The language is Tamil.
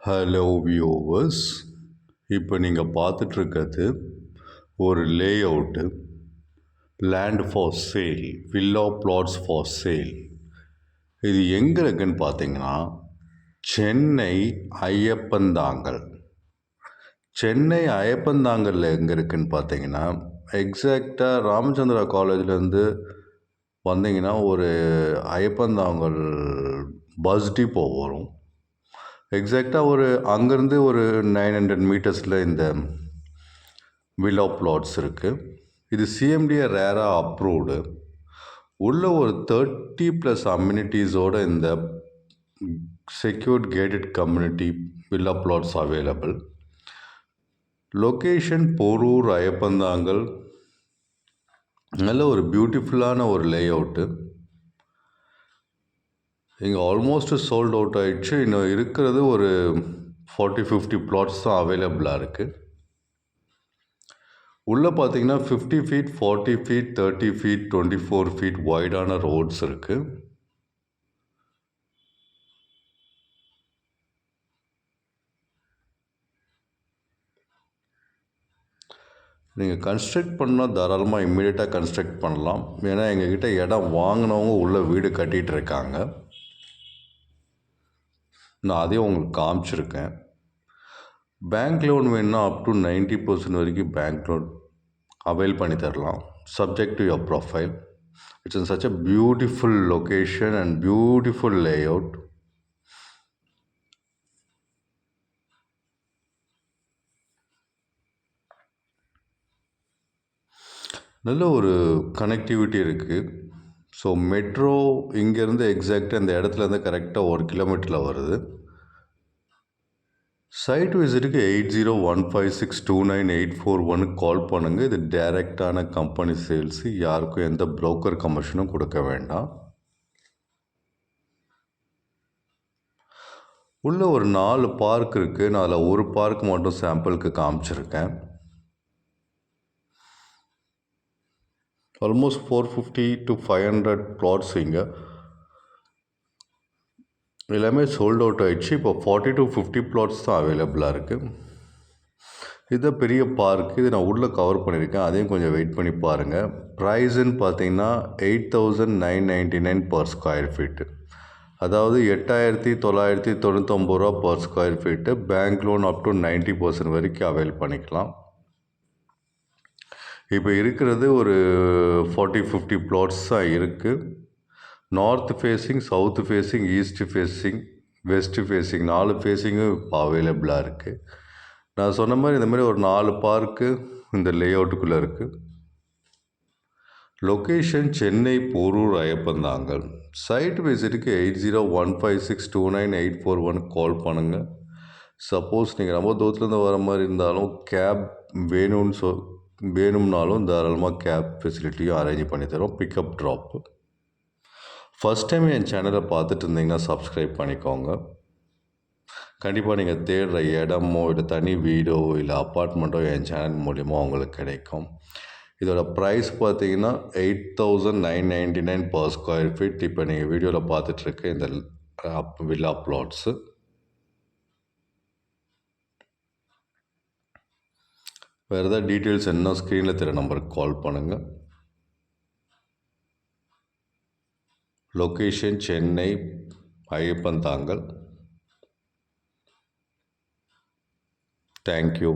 ஹலோ வியூவர்ஸ், இப்போ நீங்கள் பார்த்துட்ருக்கிறது ஒரு layout land for sale, villa plots for sale. இது எங்கே இருக்குன்னு பார்த்தீங்கன்னா சென்னை ஐயப்பந்தாங்கல். சென்னை ஐயப்பந்தாங்கலில் எங்கே இருக்குதுன்னு பார்த்தீங்கன்னா எக்ஸாக்டாக ராமச்சந்திரா காலேஜ்லேருந்து வந்தீங்கன்னா ஒரு ஐயப்பந்தாங்கல் பஸ் டிப்போ வரும். எக்ஸாக்டாக ஒரு அங்கேருந்து ஒரு 900 மீட்டர்ஸில் இந்த வில்லா பிளாட்ஸ் இருக்குது. இது சிஎம்டிஏ ரேராக அப்ரூவ்டு. உள்ள ஒரு 30+ அம்யூனிட்டிஸோடு இந்த secured gated community villa flats available. Location Porur Iyyappanthangal. நல்ல ஒரு பியூட்டிஃபுல்லான ஒரு லே அவுட்டு. இங்கே ஆல்மோஸ்ட் சோல்ட் அவுட் ஆகிடுச்சு. இன்னும் இருக்கிறது ஒரு 40-50 பிளாட்ஸ் தான் அவைலபிளாக இருக்குது. உள்ளே பார்த்தீங்கன்னா 50 ஃபீட், 40 ஃபீட், 30 ஃபீட், 24 ஃபீட் வைடான ரோட்ஸ் இருக்குது. நீங்கள் கன்ஸ்ட்ரக்ட் பண்ணால் தாராளமாக இம்மீடியட்டாக கன்ஸ்ட்ரக்ட் பண்ணலாம். ஏன்னா எங்ககிட்ட இடம் வாங்கினவங்க உள்ளே வீடு கட்டிகிட்டு இருக்காங்க. நான் அதையும் உங்களுக்கு காமிச்சிருக்கேன். பேங்க் லோன் வேணுன்னா அப் டு 90% வரைக்கும் பேங்க் லோன் அவைல் பண்ணி தரலாம், subject to your profile. It's in such a beautiful location and beautiful lay out. நல்ல ஒரு கனெக்டிவிட்டி இருக்குது. ஸோ மெட்ரோ இங்கேருந்து எக்ஸாக்டாக இந்த இடத்துலேருந்து கரெக்டாக 1 கிலோமீட்டரில் வருது. சைட் விசிட்டுக்கு 8015629841 கால் பண்ணுங்கள். இது டைரெக்டான கம்பெனி சேல்ஸு. யாருக்கும் எந்த ப்ரோக்கர் கமிஷனும் கொடுக்க வேண்டாம். உள்ள ஒரு 4 பார்க் இருக்குது. நான் அதில் ஒரு பார்க் மட்டும் சாம்பிளுக்கு காமிச்சிருக்கேன். ஆல்மோஸ்ட் 450 to 500 பிளாட்ஸ் இங்கே எல்லாமே சோல்ட் அவுட் ஆகிடுச்சு. இப்போ 40 to 50 பிளாட்ஸ் தான் அவைலபிளாக இருக்குது. இதுதான் பெரிய பார்க். இது நான் உள்ளே கவர் பண்ணியிருக்கேன். அதையும் கொஞ்சம் வெயிட் பண்ணி பாருங்கள். ப்ரைஸுன்னு பார்த்தீங்கன்னா 8999 பர் ஸ்கொயர் ஃபீட்டு. அதாவது 8999 ரூபா per square feet. Bank loan up to 90% வரைக்கும் அவைல் பண்ணிக்கலாம். இப்போ இருக்கிறது ஒரு 40-50 பிளாட்ஸ் தான் இருக்குது. North facing, south facing, east facing, west facing 4 ஃபேஸிங்கும் இப்போ அவைலபிளாக இருக்குது. நான் சொன்ன மாதிரி இந்த மாதிரி ஒரு 4 பார்க்கு இந்த லே அவுட்டுக்குள்ளே இருக்குது. லொக்கேஷன் சென்னை போரூர் ஐயப்பந்தாங்கல். சைட் விசிட்டுக்கு 8015629841 கால் பண்ணுங்கள். சப்போஸ் நீங்கள் ரொம்ப தூரத்துலேருந்து வர மாதிரி இருந்தாலும் கேப் வேணும்னாலும் தாராளமாக கேப் ஃபெசிலிட்டியும் அரேஞ்ச் பண்ணி தரோம். Pickup drop. ஃபஸ்ட் டைம் என் சேனலை பார்த்துட்டு இருந்தீங்கன்னா சப்ஸ்கிரைப் பண்ணிக்கோங்க. கண்டிப்பாக நீங்கள் தேடுற இடமோ இல்லை தனி வீடோ இல்லை அப்பார்ட்மெண்ட்டோ என் சேனல் மூலிமா உங்களுக்கு கிடைக்கும். இதோட ப்ரைஸ் பார்த்தீங்கன்னா 8999 பர் ஸ்கொயர் ஃபீட். இப்போ நீங்கள் வீடியோவில் பார்த்துட்ருக்க இந்த வில்லா பிளாட்ஸு. வேறு ஏதாவது டீட்டெயில்ஸ் என்ன ஸ்க்ரீனில் தெரிய நம்பருக்கு கால் பண்ணுங்கள். லொக்கேஷன் சென்னை ஐயப்பந்தாங்கல். தேங்க்யூ.